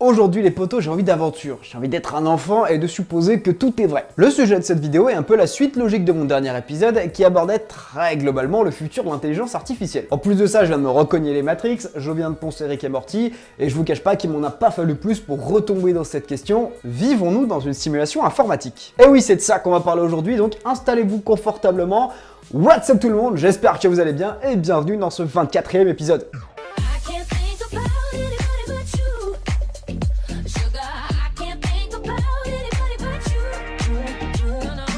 Aujourd'hui les potos, j'ai envie d'aventure, j'ai envie d'être un enfant et de supposer que tout est vrai. Le sujet de cette vidéo est un peu la suite logique de mon dernier épisode qui abordait très globalement le futur de l'intelligence artificielle. En plus de ça, je viens de me recogner les Matrix, je viens de poncer Rick et Morty, et je vous cache pas qu'il m'en a pas fallu plus pour retomber dans cette question, vivons-nous dans une simulation informatique? Et oui, c'est de ça qu'on va parler aujourd'hui, donc installez-vous confortablement. What's up tout le monde, j'espère que vous allez bien et bienvenue dans ce 24e épisode.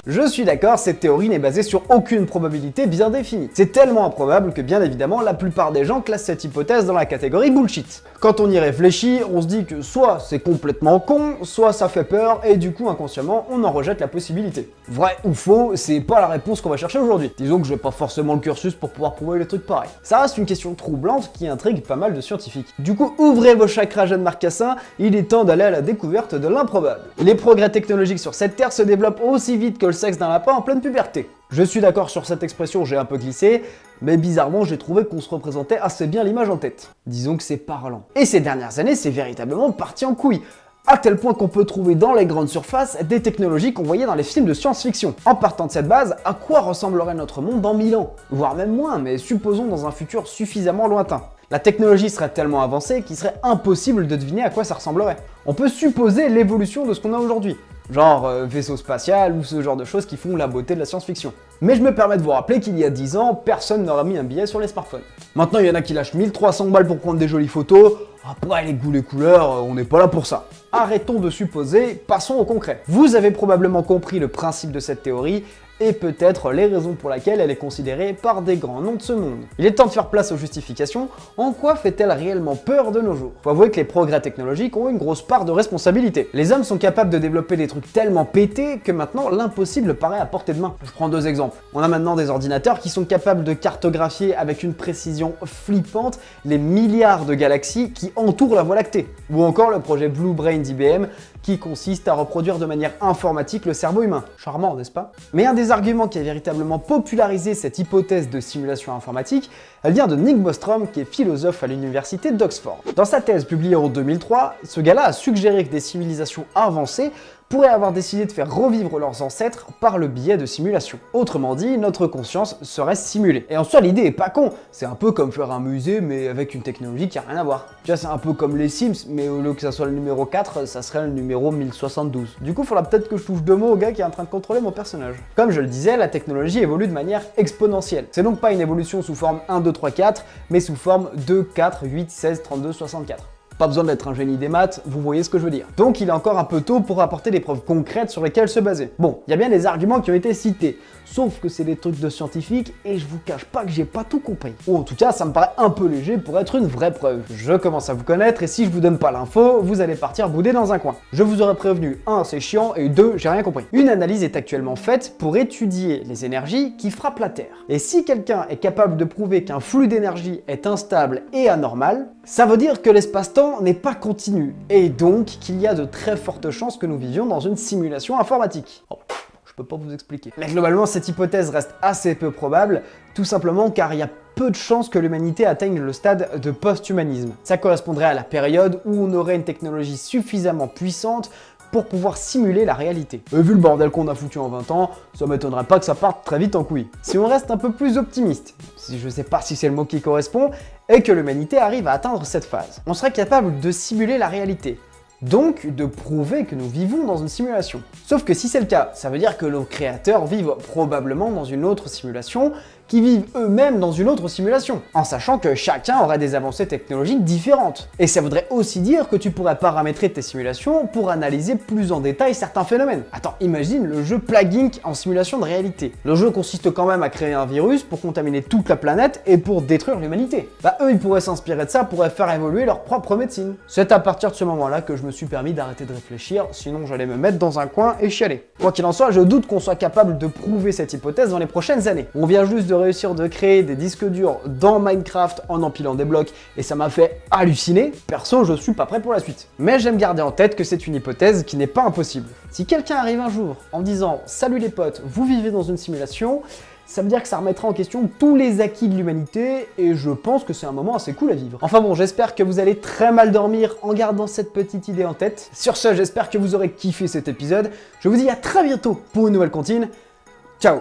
Je suis d'accord, cette théorie n'est basée sur aucune probabilité bien définie. C'est tellement improbable que bien évidemment, la plupart des gens classent cette hypothèse dans la catégorie bullshit. Quand on y réfléchit, on se dit que soit c'est complètement con, soit ça fait peur, et du coup inconsciemment, on en rejette la possibilité. Vrai ou faux, c'est pas la réponse qu'on va chercher aujourd'hui. Disons que j'ai pas forcément le cursus pour pouvoir prouver les trucs pareils. Ça reste une question troublante qui intrigue pas mal de scientifiques. Du coup, ouvrez vos chakras jeunes marcassins, il est temps d'aller à la découverte de l'improbable. Les progrès technologiques sur cette terre se développent aussi vite que le sexe d'un lapin en pleine puberté. Je suis d'accord sur cette expression, j'ai un peu glissé, mais bizarrement j'ai trouvé qu'on se représentait assez bien l'image en tête. Disons que c'est parlant. Et ces dernières années, c'est véritablement parti en couille, à tel point qu'on peut trouver dans les grandes surfaces des technologies qu'on voyait dans les films de science-fiction. En partant de cette base, à quoi ressemblerait notre monde dans 1000 ans? Voire même moins, mais supposons dans un futur suffisamment lointain. La technologie serait tellement avancée qu'il serait impossible de deviner à quoi ça ressemblerait. On peut supposer l'évolution de ce qu'on a aujourd'hui. Genre vaisseau spatial ou ce genre de choses qui font la beauté de la science-fiction. Mais je me permets de vous rappeler qu'il y a 10 ans, personne n'aurait mis un billet sur les smartphones. Maintenant, il y en a qui lâchent 1300 balles pour prendre des jolies photos. Après, les goûts, les couleurs, on n'est pas là pour ça. Arrêtons de supposer, passons au concret. Vous avez probablement compris le principe de cette théorie, et peut-être les raisons pour lesquelles elle est considérée par des grands noms de ce monde. Il est temps de faire place aux justifications. En quoi fait-elle réellement peur de nos jours? Faut avouer que les progrès technologiques ont une grosse part de responsabilité. Les hommes sont capables de développer des trucs tellement pétés que maintenant l'impossible paraît à portée de main. Je prends deux exemples. On a maintenant des ordinateurs qui sont capables de cartographier avec une précision flippante les milliards de galaxies qui entourent la Voie lactée. Ou encore le projet Blue Brain d'IBM qui consiste à reproduire de manière informatique le cerveau humain. Charmant, n'est-ce pas? Mais un des arguments qui a véritablement popularisé cette hypothèse de simulation informatique, elle vient de Nick Bostrom, qui est philosophe à l'université d'Oxford. Dans sa thèse publiée en 2003, ce gars-là a suggéré que des civilisations avancées pourraient avoir décidé de faire revivre leurs ancêtres par le biais de simulation. Autrement dit, notre conscience serait simulée. Et en soi, l'idée est pas con, c'est un peu comme faire un musée mais avec une technologie qui a rien à voir. Tu vois, c'est un peu comme les Sims, mais au lieu que ça soit le numéro 4, ça serait le numéro 1072. Du coup, il faudra peut-être que je touche deux mots au gars qui est en train de contrôler mon personnage. Comme je le disais, la technologie évolue de manière exponentielle. C'est donc pas une évolution sous forme 1, 2, 3, 4, mais sous forme 2, 4, 8, 16, 32, 64. Pas besoin d'être un génie des maths, vous voyez ce que je veux dire. Donc il est encore un peu tôt pour apporter des preuves concrètes sur lesquelles se baser. Bon, il y a bien des arguments qui ont été cités, sauf que c'est des trucs de scientifiques et je vous cache pas que j'ai pas tout compris. Ou en tout cas, ça me paraît un peu léger pour être une vraie preuve. Je commence à vous connaître et si je vous donne pas l'info, vous allez partir bouder dans un coin. Je vous aurais prévenu, 1, c'est chiant et 2, j'ai rien compris. Une analyse est actuellement faite pour étudier les énergies qui frappent la Terre. Et si quelqu'un est capable de prouver qu'un flux d'énergie est instable et anormal, ça veut dire que l'espace-temps n'est pas continu, et donc qu'il y a de très fortes chances que nous vivions dans une simulation informatique. Oh, je peux pas vous expliquer. Mais globalement, cette hypothèse reste assez peu probable, tout simplement car il y a peu de chances que l'humanité atteigne le stade de post-humanisme. Ça correspondrait à la période où on aurait une technologie suffisamment puissante pour pouvoir simuler la réalité. Et vu le bordel qu'on a foutu en 20 ans, ça m'étonnerait pas que ça parte très vite en couille. Si on reste un peu plus optimiste, si je sais pas si c'est le mot qui correspond, et que l'humanité arrive à atteindre cette phase, on serait capable de simuler la réalité. Donc de prouver que nous vivons dans une simulation. Sauf que si c'est le cas, ça veut dire que nos créateurs vivent probablement dans une autre simulation, qui vivent eux-mêmes dans une autre simulation, en sachant que chacun aurait des avancées technologiques différentes. Et ça voudrait aussi dire que tu pourrais paramétrer tes simulations pour analyser plus en détail certains phénomènes. Attends, imagine le jeu Plague Inc. en simulation de réalité. Le jeu consiste quand même à créer un virus pour contaminer toute la planète et pour détruire l'humanité. Bah eux, ils pourraient s'inspirer de ça pour faire évoluer leur propre médecine. C'est à partir de ce moment-là que je me suis permis d'arrêter de réfléchir, sinon j'allais me mettre dans un coin et chialer. Quoi qu'il en soit, je doute qu'on soit capable de prouver cette hypothèse dans les prochaines années. On vient juste de réussir de créer des disques durs dans Minecraft en empilant des blocs et ça m'a fait halluciner. Perso, je suis pas prêt pour la suite. Mais j'aime garder en tête que c'est une hypothèse qui n'est pas impossible. Si quelqu'un arrive un jour en me disant « Salut les potes, vous vivez dans une simulation », ça veut dire que ça remettra en question tous les acquis de l'humanité, et je pense que c'est un moment assez cool à vivre. Enfin bon, j'espère que vous allez très mal dormir en gardant cette petite idée en tête. Sur ce, j'espère que vous aurez kiffé cet épisode. Je vous dis à très bientôt pour une nouvelle comptine. Ciao!